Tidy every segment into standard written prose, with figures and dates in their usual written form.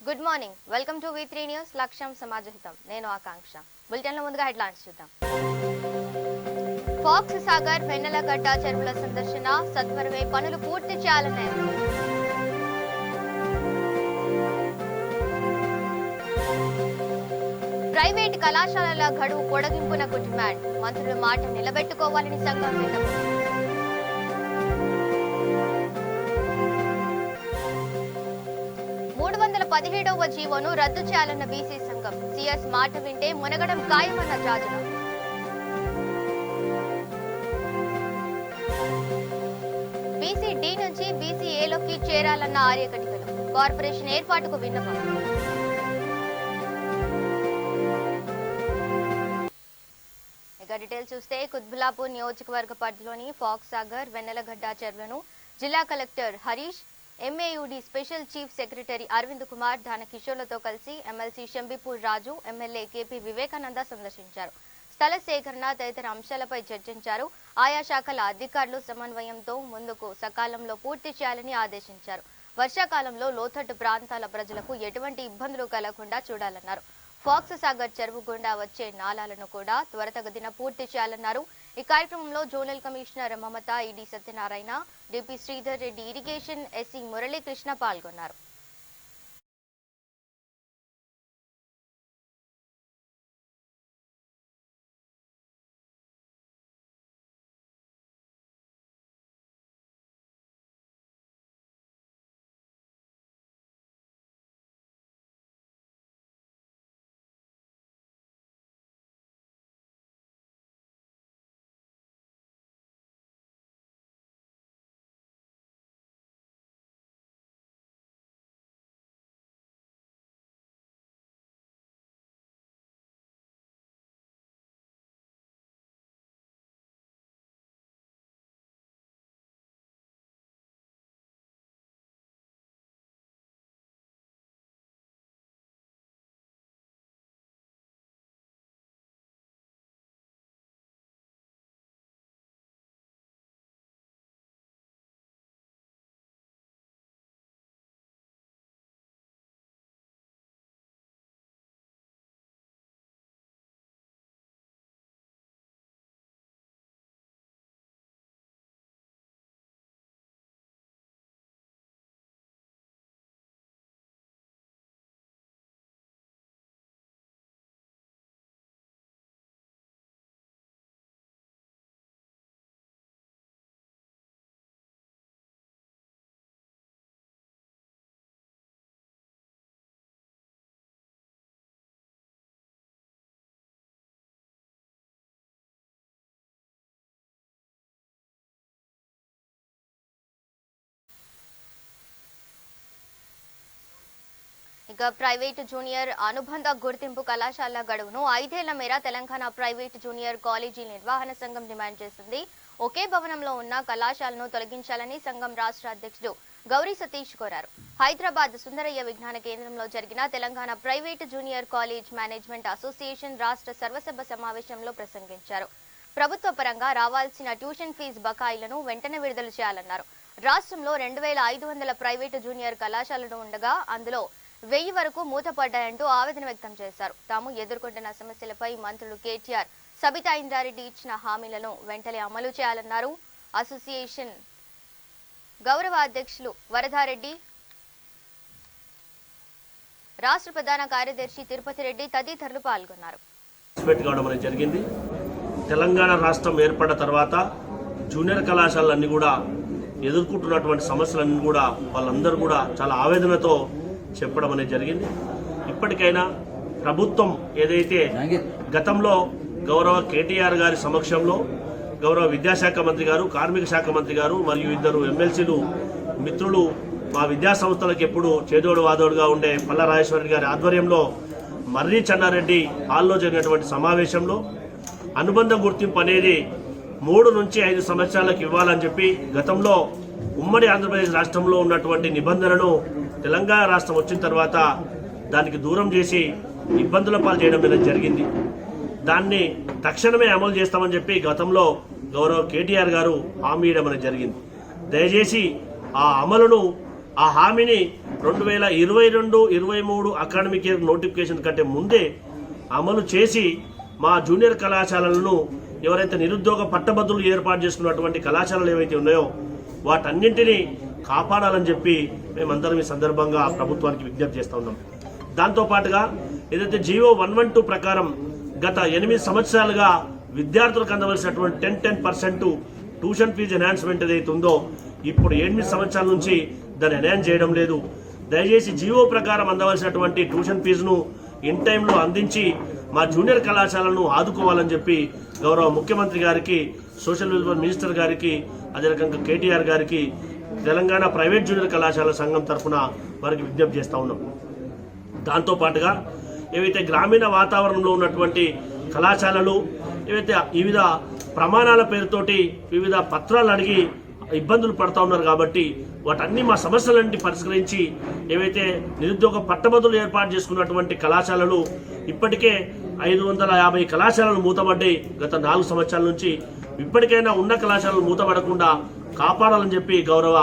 Good morning, welcome to V3 news. లక్ష్యం సమాజహితం. నేను ఆకాంక్ష. బులెటిన్లో ముందుగా హెడ్లైన్స్ చూద్దాం. ఫాక్స్ సాగర్ వెన్నెలగడ్డ చెరువుల సందర్శన సత్వరమే పనులు పూర్తి చేయాలని ప్రైవేట్ కళాశాలల గడువు పొడిగింపునకు డిమాండ్. మంత్రుల మాట నిలబెట్టుకోవాలని సంఘం విన్నపం. 317వ జీవోను రద్దు చేయాలన్న బీసీ సంఘం. సీఎస్ మాట వింటే మునగడం ఖాయమన్న జాజుల. బీసీ డి నుంచి బీసీ ఏలోకి చేరాలన్న ఆర్యకటికలు. కార్పొరేషన్ ఏర్పాటుకు విన్నపం. ఇక డీటెయిల్స్ చూస్తే కుత్బుల్లాపూర్ నియోజకవర్గ పరిధిలోని ఫాక్స్ సాగర్ వెన్నెలగడ్డ చెరువులను జిల్లా collector Harish, MAUD special chief secretary Arvind Kumar దానకిషోర్లతో కలిసి MLC Shambipur Raju, MLA KP Vivekananda సందర్శించారు. స్థల సేకరణ తదితర అంశాలపై చర్చించారు. ఆయా శాఖల అధికారులు సమన్వయంతో ముందుకు సకాలంలో పూర్తి చేయాలని ఆదేశించారు. వర్షాకాలంలో లోతట్టు ప్రాంతాల ప్రజలకు ఎటువంటి ఇబ్బందులు కలగకుండా చూడాలన్నారు. ఫాక్స్ సాగర్ చెరువు గుండా వచ్చే నాలాలను కూడా త్వరితగతిన పూర్తి చేయాలన్నారు. ఈ కార్యక్రమంలో జోనల్ కమిషనర్ మమత, ED Satyanarayana, DP Sridhar Reddy, irrigation SC Muralikrishna పాల్గొన్నారు. ఇక ప్రైవేటు జూనియర్ అనుబంధ గుర్తింపు కళాశాల గడువును 5 ఏళ్ల మేర తెలంగాణ ప్రైవేటు జూనియర్ కాలేజీ నిర్వహణ సంఘం డిమాండ్ చేసింది. ఒకే భవనంలో ఉన్న కళాశాలను తొలగించాలని సంఘం రాష్ట్ర అధ్యక్షుడు గౌరీ సతీష్ కోరారు. హైదరాబాద్ సుందరయ్య విజ్ఞాన కేంద్రంలో జరిగిన Telangana private junior college management association రాష్ట్ర సర్వసభ సమావేశంలో ప్రసంగించారు. ప్రభుత్వ పరంగా రావాల్సిన ట్యూషన్ ఫీజు బకాయిలను వెంటనే విడుదల చేయాలన్నారు. రాష్ట్రంలో 2500 ప్రైవేటు జూనియర్ కళాశాలలు ఉండగా అందులో 1000 వరకు మూతపడ్డాయంటూ ఆవేదన వ్యక్తం చేశారు. తాము ఎదుర్కొంటున్న సమస్యలపై మంత్రులు కేటీఆర్, సబితా ఇంద్రారెడ్డి ఇచ్చిన హామీలను వెంటనే అమలు చేయాలన్నారు. అసోసియేషన్ గౌరవ అధ్యక్షులు వరదారెడ్డి, రాష్ట్ర ప్రధాన కార్యదర్శి తిరుపతి రెడ్డి తదితరులు పాల్గొన్నారు. తెలంగాణ రాష్ట్రం ఏర్పడిన తర్వాత జూనియర్ కళాశాలన్నీ కూడా ఎదుర్కొంటున్నటువంటి సమస్యలన్నీ కూడా వాళ్ళందరూ కూడా చాలా ఆవేదనతో చెప్పడం అనేది జరిగింది. ఇప్పటికైనా ప్రభుత్వం ఏదైతే గతంలో గౌరవ కేటీఆర్ గారి సమక్షంలో గౌరవ విద్యాశాఖ మంత్రి గారు, కార్మిక శాఖ మంత్రి గారు మరియు 2 ఎమ్మెల్సీలు మిత్రులు మా విద్యా సంస్థలకు ఎప్పుడు చేదోడు వాదోడుగా ఉండే పల్లా రాజేశ్వరరెడ్డి గారి ఆధ్వర్యంలో మర్రి చెన్నారెడ్డి హాల్లో జరిగినటువంటి సమావేశంలో అనుబంధ గుర్తింపు అనేది 3 నుంచి 5 సంవత్సరాలకు ఇవ్వాలని చెప్పి గతంలో ఉమ్మడి ఆంధ్రప్రదేశ్ రాష్ట్రంలో ఉన్నటువంటి నిబంధనను తెలంగాణ రాష్ట్రం వచ్చిన తర్వాత దానికి దూరం చేసి ఇబ్బందుల పాలు చేయడం అనేది జరిగింది. దాన్ని తక్షణమే అమలు చేస్తామని చెప్పి గతంలో గౌరవ కేటీఆర్ గారు హామీ ఇవ్వడం అనేది జరిగింది. దయచేసి ఆ అమలును ఆ హామీని 2022-23 అకాడమిక్ ఇయర్ నోటిఫికేషన్ కంటే ముందే అమలు చేసి మా జూనియర్ కళాశాలలను ఎవరైతే నిరుద్యోగ పట్టభద్రులు ఏర్పాటు చేసుకున్నటువంటి కళాశాలలు ఏవైతే ఉన్నాయో వాటన్నింటినీ కాపాడాలని చెప్పి మేమందరం ఈ సందర్భంగా ప్రభుత్వానికి విజ్ఞప్తి చేస్తూ ఉన్నాం. దాంతోపాటుగా ఏదైతే జీవో 112 ప్రకారం గత 8 సంవత్సరాలుగా విద్యార్థులకు అందవలసినటువంటి 10% ట్యూషన్ ఫీజు ఎన్హాన్స్మెంట్ ఏదైతే ఉందో ఇప్పుడు 8 సంవత్సరాల నుంచి దాన్ని ఎన్హాన్స్ చేయడం లేదు. దయచేసి జీవో ప్రకారం అందవలసినటువంటి ట్యూషన్ ఫీజును ఇన్ టైంలో అందించి మా జూనియర్ కళాశాలను ఆదుకోవాలని చెప్పి గౌరవ ముఖ్యమంత్రి గారికి, సోషల్ వెల్ఫేర్ మినిస్టర్ గారికి, అదే రకంగా కేటీఆర్ గారికి తెలంగాణ ప్రైవేట్ జూనియర్ కళాశాల సంఘం తరఫున వారికి విజ్ఞప్తి చేస్తూ ఉన్నాం. దాంతోపాటుగా ఏవైతే గ్రామీణ వాతావరణంలో ఉన్నటువంటి కళాశాలలు ఏవైతే వివిధ ప్రమాణాల పేరుతోటి వివిధ పత్రాలు అడిగి ఇబ్బందులు పడుతూ ఉన్నారు కాబట్టి వాటన్ని మా సమస్యలన్నింటి పరిష్కరించి ఏవైతే నిరుద్యోగ పట్టభద్రులు ఏర్పాటు చేసుకున్నటువంటి కళాశాలలు ఇప్పటికే 550 కళాశాలలు మూతపడ్డాయి గత 4 సంవత్సరాల నుంచి. ఇప్పటికైనా ఉన్న కళాశాలలు మూతపడకుండా కాపాడాలని చెప్పి గౌరవ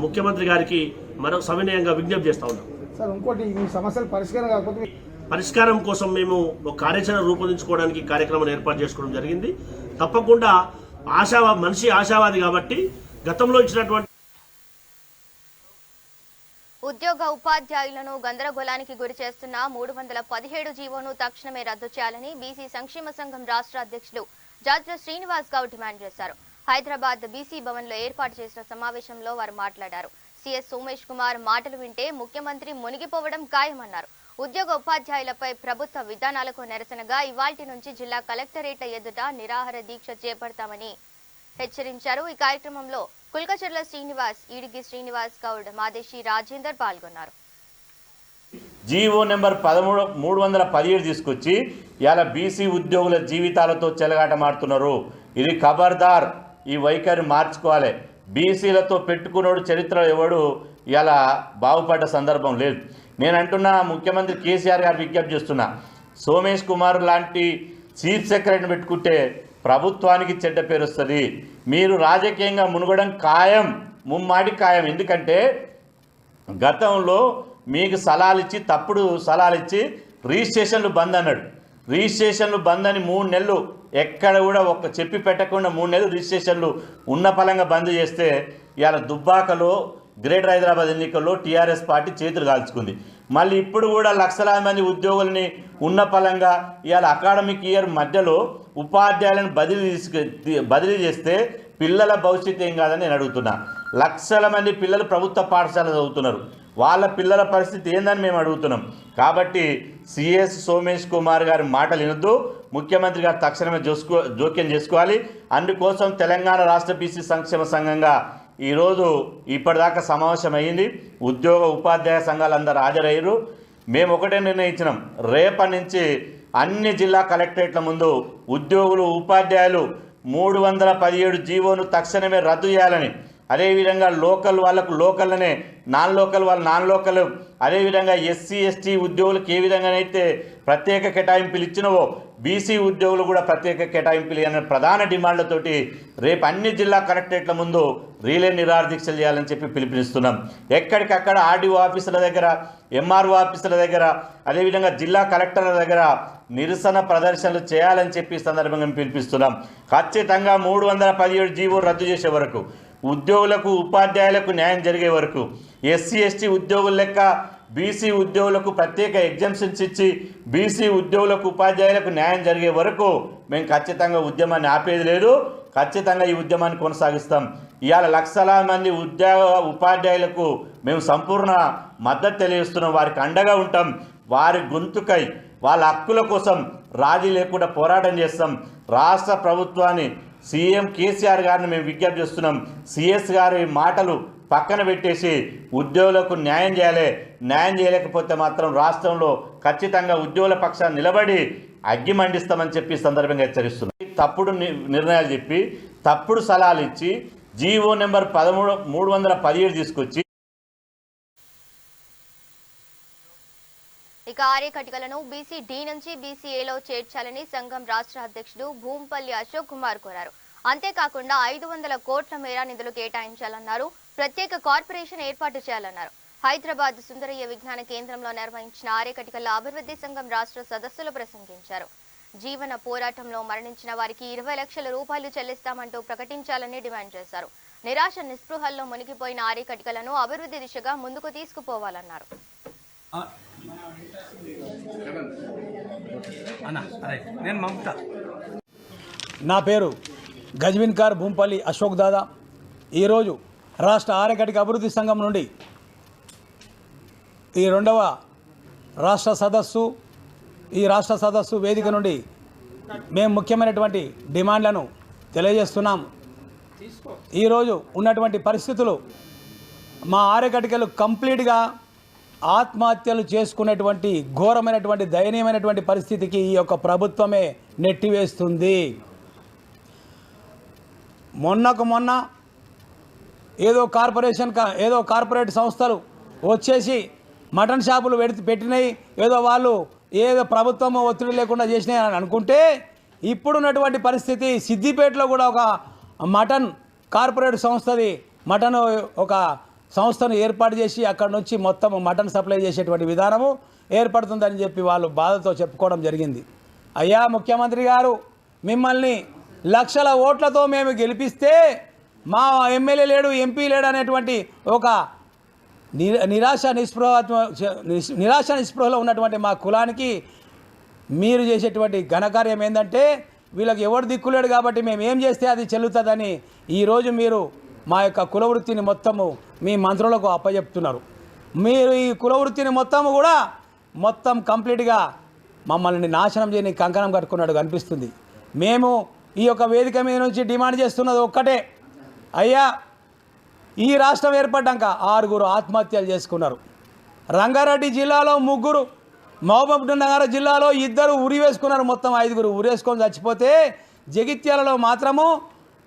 ముఖ్యమంత్రి గారికి మరో సవినయంగా విజ్ఞప్తి చేస్తూ ఉన్నాం. సార్ ఇంకోటి ఈ సమస్యలు పరిష్కారం కోసం మేము ఒక కార్యాచరణ రూపొందించుకోవడానికి కార్యక్రమం ఏర్పాటు చేసుకోవడం జరిగింది. తప్పకుండా మనిషి ఆశావాది కాబట్టి గతంలో ఇచ్చినటువంటి ఉద్యోగ ఉపాధ్యాయులను గందరగోళానికి గురి చేస్తున్న 317 జీవోను తక్షణమే రద్దు చేయాలని బీసీ సంక్షేమ సంఘం రాష్ట్ర అధ్యక్షులు జాజ్ర శ్రీనివాస్ గౌడ్ డిమాండ్ చేశారు. హైదరాబాద్ బీసీ భవన్ లో ఏర్పాటు చేసిన సమావేశంలో వారు మాట్లాడారు. సీఎస్ సోమేష్ కుమార్ మాటలు వింటే ముఖ్యమంత్రి మునిగిపోవడం ఖాయమన్నారు. ఉద్యోగ ఉపాధ్యాయులపై ప్రభుత్వ విధానాలకు నిరసనగా ఇవాల్టి నుంచి జిల్లా కలెక్టరేట్ల ఎదుట నిరాహార దీక్ష చేపడతామని హెచ్చరించారు. ఈ కార్యక్రమంలో కుల్కచర్ల శ్రీనివాస్, ఈడిగి శ్రీనివాస్ గౌడ్, మాదేశి రాజేందర్ పాల్గొన్నారు. జీవో నెంబర్ 317 తీసుకొచ్చి ఇలా బీసీ ఉద్యోగుల జీవితాలతో చెలగాటమాడుతున్నారు. ఇది ఖబర్దార్, ఈ వైఖరి మార్చుకోవాలి. బీసీలతో పెట్టుకున్నాడు చరిత్రలో ఎవడు ఇలా బాగుపడ్డ సందర్భం లేదు. నేను అంటున్నా, ముఖ్యమంత్రి కేసీఆర్ గారు విజ్ఞప్తి చేస్తున్నా, సోమేష్ కుమార్ లాంటి చీఫ్ సెక్రటరీని పెట్టుకుంటే ప్రభుత్వానికి చెడ్డ పేరు వస్తుంది. మీరు రాజకీయంగా మునుగడం ఖాయం, ముమ్మాడి ఖాయం. ఎందుకంటే గతంలో మీకు తప్పుడు సలహాలు ఇచ్చి రిజిస్ట్రేషన్లు బంద్ అన్నాడు. రిజిస్ట్రేషన్లు బంద్ అని 3 నెలలు ఎక్కడ కూడా చెప్పి పెట్టకుండా 3 నెలలు రిజిస్ట్రేషన్లు ఉన్న పలంగా బంద్ చేస్తే ఇవాళ దుబ్బాకలో గ్రేటర్ హైదరాబాద్ ఎన్నికల్లో టీఆర్ఎస్ పార్టీ చేతులు కాల్చుకుంది. మళ్ళీ ఇప్పుడు కూడా లక్షలాది మంది ఉద్యోగుల్ని ఉన్న పలంగా ఇవాళ అకాడమిక్ ఇయర్ మధ్యలో ఉపాధ్యాయులను బదిలీ చేస్తే పిల్లల భవిష్యత్తు ఏం కాదని నేను అడుగుతున్నా. లక్షల మంది పిల్లలు ప్రభుత్వ పాఠశాల చదువుతున్నారు. వాళ్ళ పిల్లల పరిస్థితి ఏందని మేము అడుగుతున్నాం. కాబట్టి సిఎస్ సోమేష్ కుమార్ గారి మాటలు వినొద్దు. ముఖ్యమంత్రి గారు తక్షణమే జోక్యం చేసుకోవాలి. అందుకోసం తెలంగాణ రాష్ట్ర బీసీ సంక్షేమ సంఘంగా ఈరోజు ఇప్పటిదాకా సమావేశం అయ్యింది. ఉద్యోగ ఉపాధ్యాయ సంఘాలు అందరూ హాజరయ్యారు. మేము ఒకటే నిర్ణయించినాం, రేపటి నుంచి అన్ని జిల్లా కలెక్టరేట్ల ముందు ఉద్యోగులు ఉపాధ్యాయులు 317 జీవోను తక్షణమే రద్దు చేయాలని, అదేవిధంగా లోకల్ వాళ్ళకు లోకల్నే, నాన్ లోకల్ వాళ్ళు నాన్ లోకల్, అదేవిధంగా ఎస్సీ ఎస్టీ ఉద్యోగులకు ఏ విధంగానైతే ప్రత్యేక కేటాయింపులు ఇచ్చినవో బీసీ ఉద్యోగులు కూడా ప్రత్యేక కేటాయింపులు అనే ప్రధాన డిమాండ్లతోటి రేపు అన్ని జిల్లా కలెక్టరేట్ల ముందు రీలే నిరాహార దీక్షలు చేయాలని చెప్పి పిలుపునిస్తున్నాం. ఎక్కడికక్కడ ఆర్డీఓ ఆఫీసుల దగ్గర, ఎంఆర్ఓ ఆఫీసుల దగ్గర, అదేవిధంగా జిల్లా కలెక్టర్ల దగ్గర నిరసన ప్రదర్శనలు చేయాలని చెప్పి సందర్భంగా పిలిపిస్తున్నాం. ఖచ్చితంగా 317 జీవో రద్దు చేసే వరకు, ఉద్యోగులకు ఉపాధ్యాయులకు న్యాయం జరిగే వరకు, ఎస్సీ ఎస్టీ ఉద్యోగుల లెక్క బీసీ ఉద్యోగులకు ప్రత్యేక ఎగ్జామ్షన్స్ ఇచ్చి బీసీ ఉద్యోగులకు ఉపాధ్యాయులకు న్యాయం జరిగే వరకు మేము ఖచ్చితంగా ఉద్యమాన్ని ఆపేది లేదు. ఖచ్చితంగా ఈ ఉద్యమాన్ని కొనసాగిస్తాం. ఇవాళ లక్షలాది మంది ఉపాధ్యాయులకు మేము సంపూర్ణ మద్దతు తెలియజేస్తున్నాం. వారికి అండగా ఉంటాం. వారి గొంతుకై వాళ్ళ హక్కుల కోసం రాజీ లేకుండా పోరాటం చేస్తాం. రాష్ట్ర ప్రభుత్వాన్ని, సీఎం కేసీఆర్ గారిని మేము విజ్ఞప్తి చేస్తున్నాం. సిఎస్ గారి మాటలు పక్కన పెట్టేసి ఉద్యోగులకు న్యాయం చేయాలి. న్యాయం చేయలేకపోతే మాత్రం రాష్ట్రంలో ఖచ్చితంగా ఉద్యోగుల పక్షాన్ని నిలబడి అగ్గి మండిస్తామని చెప్పి సందర్భంగా హెచ్చరిస్తున్నాం. తప్పుడు నిర్ణయాలు చెప్పి, తప్పుడు సలహాలు ఇచ్చి జీవో నెంబర్ 317 తీసుకొచ్చి ఇక ఆర్యకటికలను బీసీ డి నుంచి బీసీ ఏలో చేర్చాలని సంఘం రాష్ట్ర అధ్యక్షుడు భూంపల్లి అశోక్ కుమార్ కోరారు. అంతేకాకుండా 500 కోట్ల మేర నిధులు కేటాయించాలన్నారు. ప్రత్యేక కార్పొరేషన్ ఏర్పాటు చేయాలన్నారు. హైదరాబాద్ సుందరయ్య విజ్ఞాన కేంద్రంలో నిర్వహించిన ఆర్యకటికల అభివృద్ధి సంఘం రాష్ట్ర సదస్సులో ప్రసంగించారు. జీవన పోరాటంలో మరణించిన వారికి 20 లక్షల రూపాయలు చెల్లిస్తామంటూ ప్రకటించాలని డిమాండ్ చేశారు. నిరాశ నిస్పృహల్లో మునిగిపోయిన ఆర్యకటికలను అభివృద్ధి దిశగా ముందుకు తీసుకుపోవాలన్నారు. నా పేరు గజ్విన్కార్ భూంపల్లి అశోక్ దాదా. ఈరోజు రాష్ట్ర ఆర్యకటిక అభివృద్ధి సంఘం నుండి ఈ 2వ రాష్ట్ర సదస్సు వేదిక నుండి మేము ముఖ్యమైనటువంటి డిమాండ్లను తెలియజేస్తున్నాం. ఈరోజు ఉన్నటువంటి పరిస్థితులు మా ఆర్యకటికలు కంప్లీట్గా ఆత్మహత్యలు చేసుకునేటువంటి ఘోరమైనటువంటి దయనీయమైనటువంటి పరిస్థితికి ఈ యొక్క ప్రభుత్వమే నెట్టివేస్తుంది. మొన్న ఏదో కార్పొరేట్ సంస్థలు వచ్చేసి మటన్ షాపులు పెట్టినాయి, ఏదో ప్రభుత్వం ఒత్తిడి లేకుండా చేసినాయి అని అనుకుంటే ఇప్పుడున్నటువంటి పరిస్థితి సిద్దిపేటలో కూడా ఒక మటన్ కార్పొరేట్ ఒక సంస్థను ఏర్పాటు చేసి అక్కడ నుంచి మొత్తం మటన్ సప్లై చేసేటువంటి విధానము ఏర్పడుతుందని చెప్పి వాళ్ళు బాధతో చెప్పుకోవడం జరిగింది. అయ్యా ముఖ్యమంత్రి గారు, మిమ్మల్ని లక్షల ఓట్లతో మేము గెలిపిస్తే మా ఎమ్మెల్యే లేడు, ఎంపీ లేడు అనేటువంటి ఒక నిరాశ నిస్పృహలో ఉన్నటువంటి మా కులానికి మీరు చేసేటువంటి ఘనకార్యం ఏంటంటే వీళ్ళకి ఎవరు దిక్కులేడు కాబట్టి మేము ఏం చేస్తే అది చెల్లుతుందని ఈరోజు మీరు మా యొక్క కులవృత్తిని మొత్తము మీ మంత్రులకు అప్పచెప్తున్నారు. మీరు ఈ కులవృత్తిని మొత్తం కంప్లీట్గా మమ్మల్ని నాశనం చేయని కంకణం కట్టుకున్నట్టు కనిపిస్తుంది. మేము ఈ యొక్క వేదిక మీద నుంచి డిమాండ్ చేస్తున్నది ఒక్కటే, అయ్యా ఈ రాష్ట్రం ఏర్పడ్డాక 6 ఆత్మహత్యలు చేసుకున్నారు. రంగారెడ్డి జిల్లాలో 3, మహబూబ్ నగర్ జిల్లాలో 2 ఉరి వేసుకున్నారు. మొత్తం 5 ఉరేసుకొని చచ్చిపోతే జగిత్యాలలో మాత్రము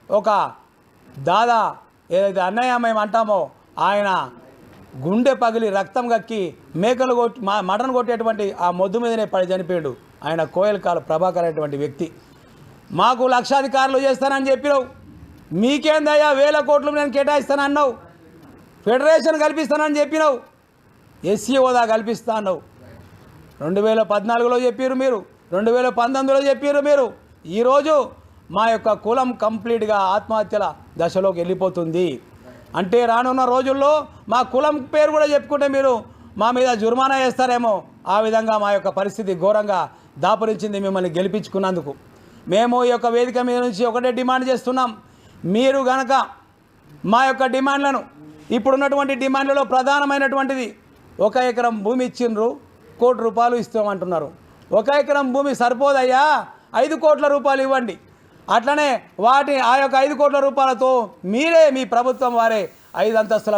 ఒక దాదా ఏదైతే అన్నయ్య మేము అంటామో ఆయన గుండె పగిలి రక్తం కక్కి మేకలు మటన్ కొట్టేటువంటి ఆ మొద్దు మీదనే పడి చనిపోయాడు. ఆయన కోయలకాల ప్రభాకర్ అనేటువంటి వ్యక్తి. మాకు లక్షాధికారులు చేస్తానని చెప్పినావు, మీకేందయ్యా 1000 కోట్లు నేను కేటాయిస్తానన్నావు, ఫెడరేషన్ కల్పిస్తానని చెప్పినావు, ఎస్సీ హోదా కల్పిస్తా అన్నావు. 2014లో చెప్పారు మీరు, 2019లో చెప్పారు మీరు. ఈరోజు మా యొక్క కులం కంప్లీట్గా ఆత్మహత్యల దశలోకి వెళ్ళిపోతుంది. అంటే రానున్న రోజుల్లో మా కులం పేరు కూడా చెప్పుకుంటే మీరు మా మీద జుర్మానా వేస్తారేమో, ఆ విధంగా మా యొక్క పరిస్థితి ఘోరంగా దాపురించింది మిమ్మల్ని గెలిపించుకున్నందుకు. మేము ఈ యొక్క వేదిక మీద నుంచి ఒకటే డిమాండ్ చేస్తున్నాం, మీరు గనక మా యొక్క డిమాండ్లను, ఇప్పుడున్నటువంటి డిమాండ్లలో ప్రధానమైనటువంటిది 1 ఎకరం భూమి ఇచ్చిండ్రు, 1 కోటి రూపాయలు ఇస్తామంటున్నారు. 1 ఎకరం భూమి సరిపోదయ్యా, 5 కోట్ల రూపాయలు ఇవ్వండి. అట్లనే ఆ యొక్క 5 కోట్ల రూపాయలతో మీరే మీ ప్రభుత్వం వారే 5 అంతస్తుల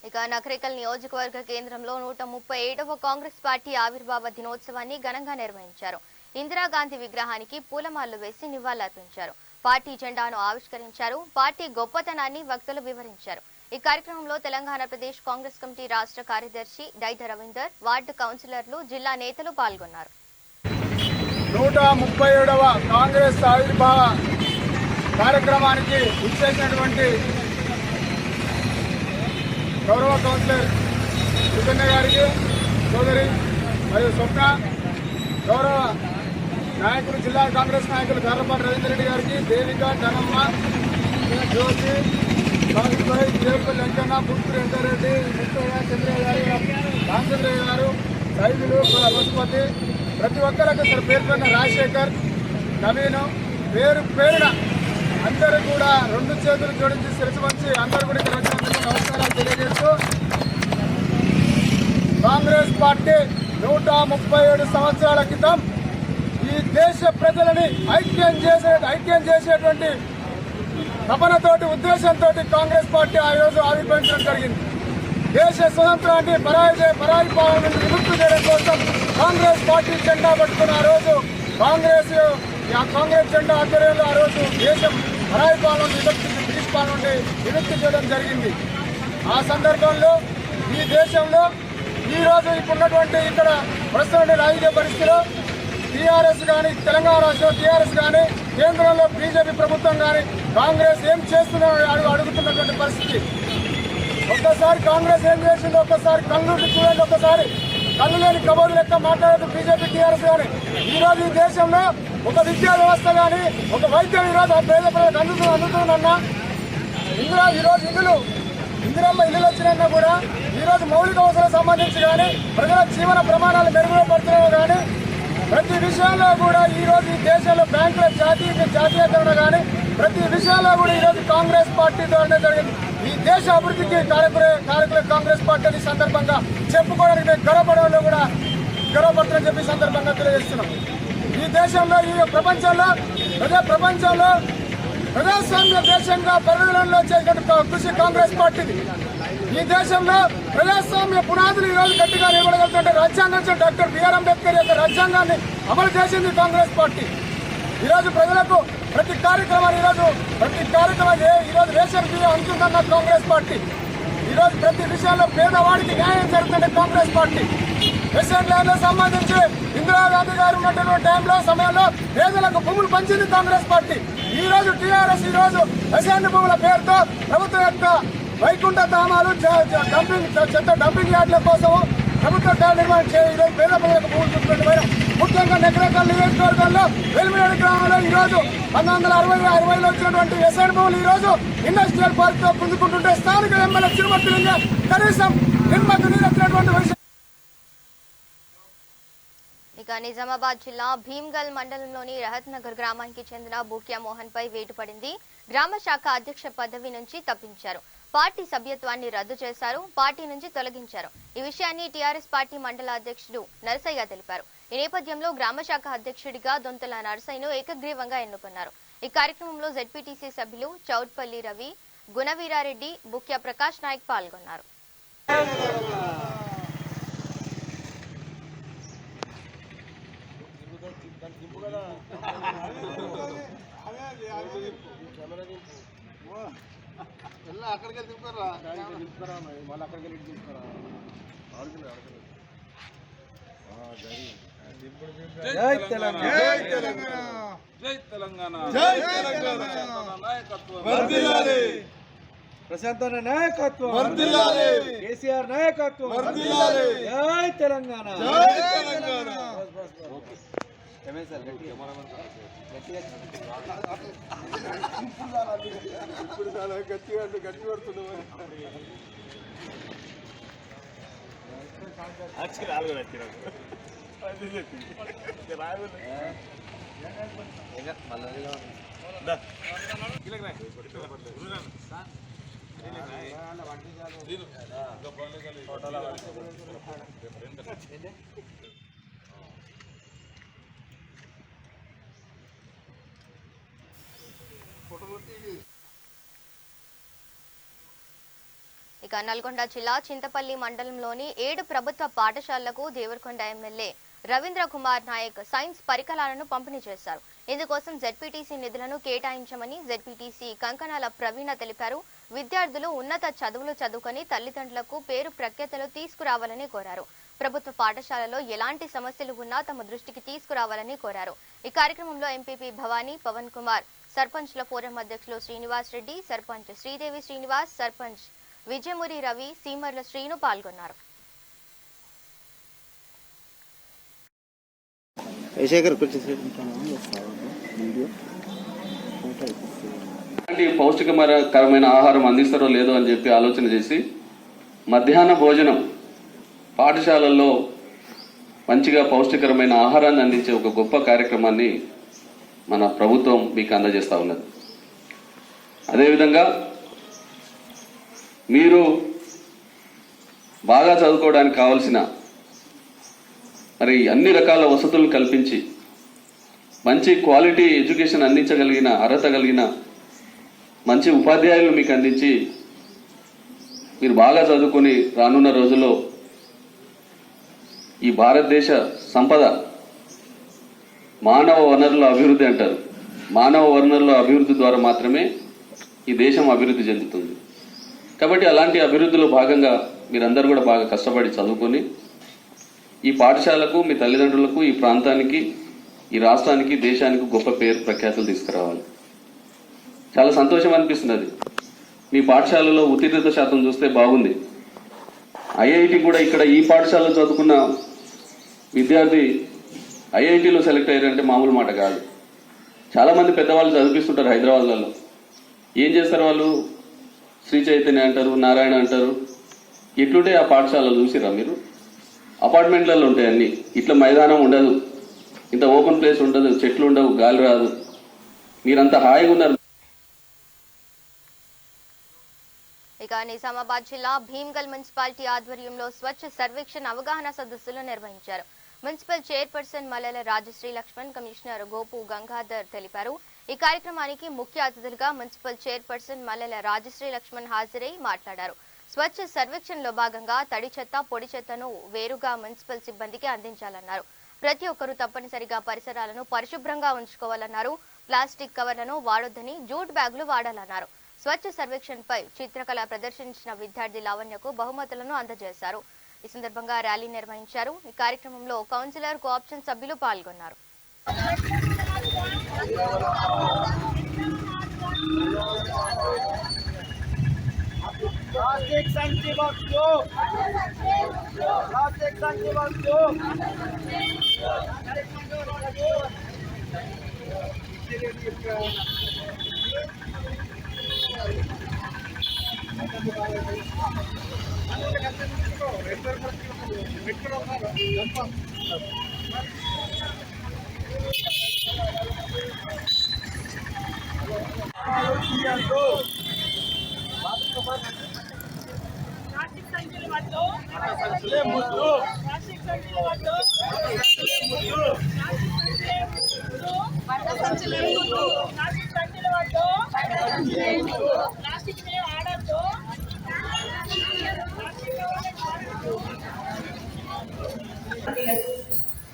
ఇక నకరేకల్ నియోజకవర్గ కేంద్రంలో 137వ కాంగ్రెస్ పార్టీ ఆవిర్భావ దినోత్సవాన్ని ఘనంగా నిర్వహించారు. ఇందిరాగాంధీ విగ్రహానికి పూలమాలలు వేసి నివాళులర్పించారు. పార్టీ జెండాను ఆవిష్కరించారు. పార్టీ గొప్పతనాన్ని వక్తలు వివరించారు. ఈ కార్యక్రమంలో తెలంగాణ ప్రదేశ్ కాంగ్రెస్ కమిటీ రాష్ట్ర కార్యదర్శి డైద రవీందర్, వార్డు కౌన్సిలర్లు, జిల్లా నేతలు పాల్గొన్నారు. 137వ కాంగ్రెస్ ఆవిర్భావ కార్యక్రమానికి ఇచ్చేసినటువంటి గౌరవ కౌన్సిలర్ సుకన్య గారికి, సోదరి మరియు స్వప్న, గౌరవ నాయకులు, జిల్లా కాంగ్రెస్ నాయకులు గార్లపాటి రవీందర్ రెడ్డి గారికి, దేవిక, ధనమ్మ, జ్యోతి, బాబుభాయ్, దేవపల్లి వెంకన్న, పుత్తూరు వెంకరెడ్డి, ముత్తయ్య, చంద్రయ్య గారు, రామచంద్రయ్య గారు, సైదులు, పశుపతి, ప్రతి ఒక్కరికి ఇక్కడ పేర్కొన్న రాజశేఖర్, నవీను, పేరున అందరూ కూడా 2 చేతులు జోడించి శిరసు వంచి అందరూ కూడా ఇక్కడ వచ్చినందుకు నమస్కారాలు తెలియజేస్తూ, కాంగ్రెస్ పార్టీ 137 సంవత్సరాల క్రితం ఈ దేశ ప్రజలని ఐక్యం చేసేటువంటి తపనతోటి, ఉద్దేశంతో కాంగ్రెస్ పార్టీ ఆ రోజు ఆవిర్భవించడం జరిగింది. దేశ స్వతంత్రాన్ని పరాయి పాలన నుండి విముక్తి చేయడం కోసం కాంగ్రెస్ పార్టీ జెండా పట్టుకున్న ఆ రోజు కాంగ్రెస్ జెండా ఆధ్వర్యంలో ఆ రోజు దేశం పరాయి పాలన నుండి బ్రిటిష్ పాలన నుండి విముక్తి చేయడం జరిగింది. ఆ సందర్భంలో ఈ దేశంలో ఈ రోజు ఇప్పుడున్నటువంటి ఇక్కడ ప్రస్తుతం రాజకీయ పరిస్థితిలో టీఆర్ఎస్ కానీ తెలంగాణ రాష్ట్రంలో టీఆర్ఎస్ కానీ కేంద్రంలో బీజేపీ ప్రభుత్వం కానీ కాంగ్రెస్ ఏం చేస్తుందని అడుగుతున్నటువంటి పరిస్థితి. ఒక్కసారి కాంగ్రెస్ ఏం చేసిందో ఒక్కసారి కళ్ళు చూడండి, ఒక్కసారి కళ్ళు లేని కబోదు లెక్క మాట్లాడేది బీజేపీ టీఆర్ఎస్ కానీ. ఈ రోజు ఈ దేశంలో ఒక విద్యా వ్యవస్థ కానీ ఒక వైద్యం ఈరోజు పేద ప్రజలకు అందుతుందన్నా ఈరోజు ఇందిరమ్మ ఇల్లులు వచ్చినా కూడా ఈరోజు మౌలిక అవసరాలకు సంబంధించి కానీ ప్రజల జీవన ప్రమాణాలు మెరుగుపడుతున్నాయో కానీ ప్రతి విషయంలో కూడా ఈరోజు ఈ దేశంలో బ్యాంకుల జాతీయకరణ కానీ ప్రతి విషయంలో కూడా ఈరోజు కాంగ్రెస్ పార్టీ ద్వారా జరిగింది. ఈ దేశ అభివృద్ధికి కారకుల కాంగ్రెస్ పార్టీ ఈ సందర్భంగా చెప్పుకోవడానికి మేము గర్వపడుతుందని చెప్పి సందర్భంగా తెలియజేస్తున్నాం. ఈ దేశంలో ఈ ప్రపంచంలో ప్రజాస్వామ్య దేశంగా పరిగణనలో చేసినట్టు కృషి కాంగ్రెస్ పార్టీది. ఈ దేశంలో ప్రజాస్వామ్య పునాదులు ఈరోజు గట్టిగా నిలబడగలుగుతుంటే రాజ్యాంగం డాక్టర్ బిఆర్ అంబేద్కర్ యొక్క రాజ్యాంగాన్ని అమలు చేసింది కాంగ్రెస్ పార్టీ. ఈరోజు ప్రజలకు ప్రతి కార్యక్రమం ఈరోజు రేషన్ బియ్యం అందుతుందన్న కాంగ్రెస్ పార్టీ. ఈరోజు ప్రతి విషయంలో పేదవాడికి న్యాయం జరుగుతుంటే కాంగ్రెస్ పార్టీ. రేషన్ ల్యాండ్లకు సంబంధించి ఇందిరాగాంధీ గారు ఉన్నటువంటి సమయంలో పేదలకు భూములు పంచింది కాంగ్రెస్ పార్టీ. ఈ రోజు టీఆర్ఎస్ రేషన్ భూముల పేరుతో ప్రభుత్వం యొక్క వైకుంఠ ధామాలు చెత్త డంపింగ్ యార్డుల కోసం ప్రభుత్వ నిర్మాణం ఈరోజు పేద ప్రజలకు భూములు చూపుతున్న ముఖ్యంగా నెగ్రేకల్ నియోజకవర్గంలో వెల్మినేడు గ్రామంలో ఈరోజు 1960లో వచ్చినటువంటి రేషన్ భూములు ఈరోజు ఇండస్ట్రియల్ పార్క్ తో పుంజుకుంటుంటే స్థానిక ఎమ్మెల్యే తిరుమతి లింగం కనీసం నిమ్మకు నీరెత్తినటువంటి విషయం. ఇక నిజామాబాద్ జిల్లా భీమ్గల్ మండలంలోని రహత్ నగర్ గ్రామానికి చెందిన బూక్యా మోహన్ పై వేటు పడింది. గ్రామ శాఖ అధ్యక్ష పదవి నుంచి తప్పించారు. పార్టీ సభ్యత్వాన్ని రద్దు చేశారు. పార్టీ నుంచి తొలగించారు. ఈ విషయాన్ని టీఆర్ఎస్ పార్టీ మండల అధ్యక్షుడు నరసయ్య తెలిపారు. ఈ నేపథ్యంలో గ్రామ శాఖ అధ్యక్షుడిగా దొంతల నరసయ్యను ఏకగ్రీవంగా ఎన్నుకున్నారు. ఈ కార్యక్రమంలో జెడ్పీటీసీ సభ్యులు చౌట్పల్లి రవి, గుణవీరారెడ్డి, బుక్యా ప్రకాష్ నాయక్ పాల్గొన్నారు. అక్కడికి దింపుతారా మళ్ళీ అక్కడికి వెళ్ళి దింపుతారా జై తెలంగాణ జై తెలంగాణ జై తెలంగాణ జై తెలంగాణ నాయకత్వం వర్ధిల్లాలి. ప్రశాంత్ నాయకత్వం వర్ధిల్లాలి. కేసీఆర్ నాయకత్వం వర్ధిల్లాలి. జై తెలంగాణ జై తెలంగాణ. ఇప్పుడు చాలా గట్టి పడుతున్నాం. ఇక నల్గొండ జిల్లా చింతపల్లి మండలంలోని 7 ప్రభుత్వ పాఠశాలలకు దేవరకొండ ఎమ్మెల్యే రవీంద్ర కుమార్ నాయక్ సైన్స్ పరికరాలను పంపిణీ చేశారు. ఇందుకోసం జెడ్పీటీసీ నిధులను కేటాయించమని జెడ్పీటీసీ కంకణాల ప్రవీణ తెలిపారు. విద్యార్థులు ఉన్నత చదువులు చదువుకొని తల్లిదండ్రులకు పేరు ప్రఖ్యాతలు తీసుకురావాలని కోరారు. ప్రభుత్వ పాఠశాలలో ఎలాంటి సమస్యలు ఉన్నా తమ దృష్టికి తీసుకురావాలని కోరారు. ఈ కార్యక్రమంలో ఎంపీపీ భవానీ, పవన్ కుమార్, సర్పంచ్ల ఫోరం అధ్యక్షులు శ్రీనివాస్ రెడ్డి, సర్పంచ్ శ్రీదేవి శ్రీనివాస్, సర్పంచ్ విజయమురి రవి, సీమర్ల శ్రీను పాల్గొన్నారు. పౌష్టికకరమైన ఆహారం అందిస్తారో లేదో అని చెప్పి ఆలోచన చేసి మధ్యాహ్న భోజనం పాఠశాలల్లో మంచిగా పౌష్టికరమైన ఆహారాన్ని అందించే ఒక గొప్ప కార్యక్రమాన్ని మన ప్రభుత్వం మీకు అందజేస్తూ ఉన్నది. అదేవిధంగా మీరు బాగా చదువుకోవడానికి కావలసిన మరి అన్ని రకాల వసతులు కల్పించి మంచి క్వాలిటీ ఎడ్యుకేషన్ అందించగలిగిన అర్హత కలిగిన మంచి ఉపాధ్యాయులు మీకు అందించి మీరు బాగా చదువుకొని రానున్న రోజుల్లో ఈ భారతదేశ సంపద మానవ వనరుల అభివృద్ధి అంటారు. మానవ వనరుల అభివృద్ధి ద్వారా మాత్రమే ఈ దేశం అభివృద్ధి చెందుతుంది. కాబట్టి అలాంటి అభివృద్ధిలో భాగంగా మీరందరూ కూడా బాగా కష్టపడి చదువుకొని ఈ పాఠశాలకు, మీ తల్లిదండ్రులకు, ఈ ప్రాంతానికి ఈ రాష్ట్రానికి దేశానికి గొప్ప పేరు ప్రఖ్యాతులు తీసుకురావాలి. చాలా సంతోషం అనిపిస్తున్నది. మీ పాఠశాలలో ఉత్తీర్ణత శాతం చూస్తే బాగుంది. ఐఐటి కూడా ఇక్కడ ఈ పాఠశాలలో చదువుకున్న విద్యార్థి ఐఐటిలో సెలెక్ట్ అయ్యారంటే మామూలు మాట కాదు. చాలామంది పెద్దవాళ్ళు చదివిస్తుంటారు హైదరాబాద్లలో. ఏం చేస్తారు వాళ్ళు? శ్రీ చైతన్య అంటారు, నారాయణ అంటారు. ఎట్లుంటే ఆ పాఠశాలలు చూసిరా మీరు? అపార్ట్మెంట్లలో ఉంటాయి అన్నీ. ఇట్లా మైదానం ఉండదు, ఇంత ఓపెన్ ప్లేస్ ఉండదు, చెట్లు ఉండవు, గాలి రాదు. మీరంతా హాయిగా ఉన్నారు. ఇక నిజామాబాద్ జిల్లా భీమ్గల్ మున్సిపాలిటీ ఆధ్వర్యంలో స్వచ్ఛ సర్వేక్షణ అవగాహన సదస్సులు నిర్వహించారు. మున్సిపల్ చైర్పర్సన్ మల్లెల రాజశ్రీ లక్ష్మణ్, కమిషనర్ గోపు గంగాధర్ తెలిపారు. ఈ కార్యక్రమానికి ముఖ్య అతిథులుగా మున్సిపల్ చైర్పర్సన్ మల్లెల రాజశ్రీ లక్ష్మణ్ హాజరై మాట్లాడారు. స్వచ్ఛ సర్వేక్షణలో భాగంగా తడి చెత్త, పొడి చెత్తను వేరుగా మున్సిపల్ సిబ్బందికి అందించాలన్నారు. ప్రతి ఒక్కరూ తప్పనిసరిగా పరిసరాలను పరిశుభ్రంగా ఉంచుకోవాలన్నారు. ప్లాస్టిక్ కవర్లను వాడొద్దని, జూట్ బ్యాగులు వాడాలన్నారు. స్వచ్ఛ సర్వేక్షణపై చిత్రకళ ప్రదర్శించిన విద్యార్థి లావణ్యకు బహుమతులను అందజేశారు. ఈ సందర్భంగా ర్యాలీ నిర్వహించారు. ఈ కార్యక్రమంలో కౌన్సిలర్, కోఆప్షన్ సభ్యులు పాల్గొన్నారు.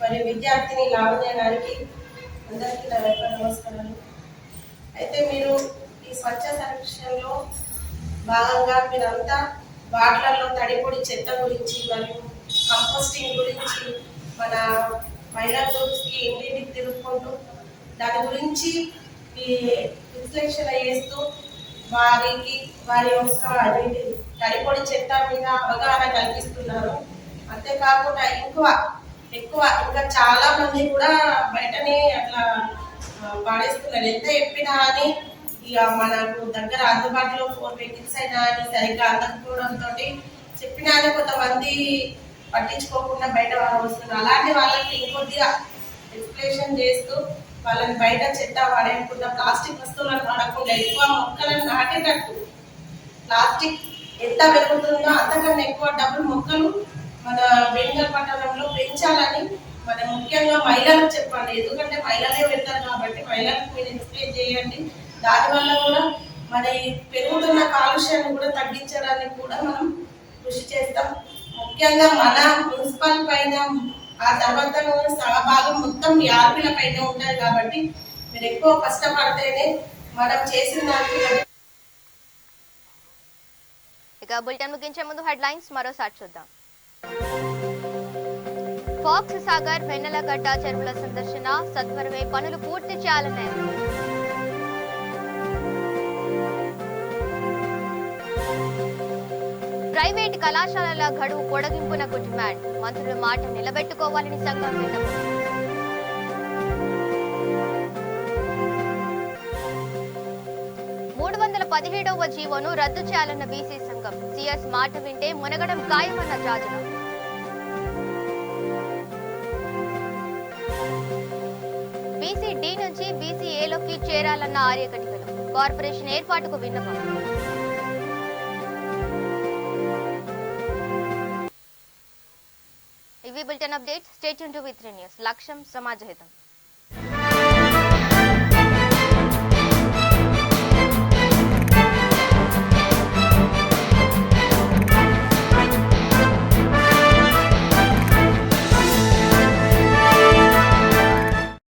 మరి విద్యార్థిని లావణ్య గారికి అందరికీ నా యొక్క నమస్కారాలు. అయితే మీరు ఈ స్వచ్ఛ సర్వేక్షణలో భాగంగా మీరంతా వాటర్లో తడిపొడి చెత్త గురించి మరియు కంపోస్టింగ్ గురించి మన మహిళా గ్రూప్స్కి ఇంటింటికి తిరుగుకుంటూ దాని గురించి ఈ విశ్లేషణ చేస్తూ వారి యొక్క తడిపొడి చెత్త మీద అవగాహన కల్పిస్తున్నారు. అంతేకాకుండా ఎక్కువ ఇంకా చాలా మంది కూడా బయటనే అట్లా పాడేస్తున్నారు. ఎంత చెప్పినా అని ఇక మనకు దగ్గర అందుబాటులో 4 వెహికల్స్ అయినా అని సరిగ్గా అందకపోవడంతో చెప్పినా అని కొంతమంది పట్టించుకోకుండా బయట వస్తున్నారు. అలాంటి వాళ్ళకి ఇంకొద్దిగా ఎక్స్ప్లెనేషన్ చేస్తూ వాళ్ళని బయట చెత్త పడేయకుండా, ప్లాస్టిక్ వస్తువులను వాడకుండా ఎక్కువ మొక్కలను నాటేటట్టు, ప్లాస్టిక్ ఎంత పెరుగుతుందో అంతకన్నా ఎక్కువ డబుల్ మొక్కలు మన భీమ్గల్ పట్టణంలో పెంచాలని మనం ముఖ్యంగా మహిళలకు చెప్పండి. ఎందుకంటే మహిళలే వెళ్తారు కాబట్టి మహిళలకు మీరు ఎక్స్ప్లెయిన్ చేయండి. దానివల్ల కూడా మన పెరుగుతున్న కాలుష్యాన్ని కూడా తగ్గించడానికి కూడా మనం కృషి చేస్తాం. ముఖ్యంగా మన మున్సిపల్ పైన, ఆ తర్వాత సహభాగం మొత్తం ఆర్పీల పైన ఉంటుంది కాబట్టి మీరు ఎక్కువ కష్టపడితేనే మనం చేసిన దానికి. ఇక బులెటిన్ ముగించే ముందు హెడ్లైన్స్ మరోసారి చూద్దాం. ఫాక్స్ సాగర్, వెన్నెలగడ్డ చెరువుల సందర్శన, సత్వరమే పనులు పూర్తి చేయాలనే ప్రైవేట్ కళాశాలల గడువు పొడిగింపునకు డిమాండ్, మంత్రుల మాట నిలబెట్టుకోవాలని సంఘం విన్నపం. 317వ జీవోను రద్దు చేయాలన్న బీసీ సంఘం, సీఎస్ మాట వింటే మునగడం ఖాయమన్న జాజుల. బీసీ డి నుంచి బీసీ ఏలోకి చేరాలన్న ఆర్యకటికలు, కార్పొరేషన్ ఏర్పాటుకు విన్నపం. ఇవి bulletin updates. Stay tuned to వి3 న్యూస్. లక్ష్యం సమాజహితం.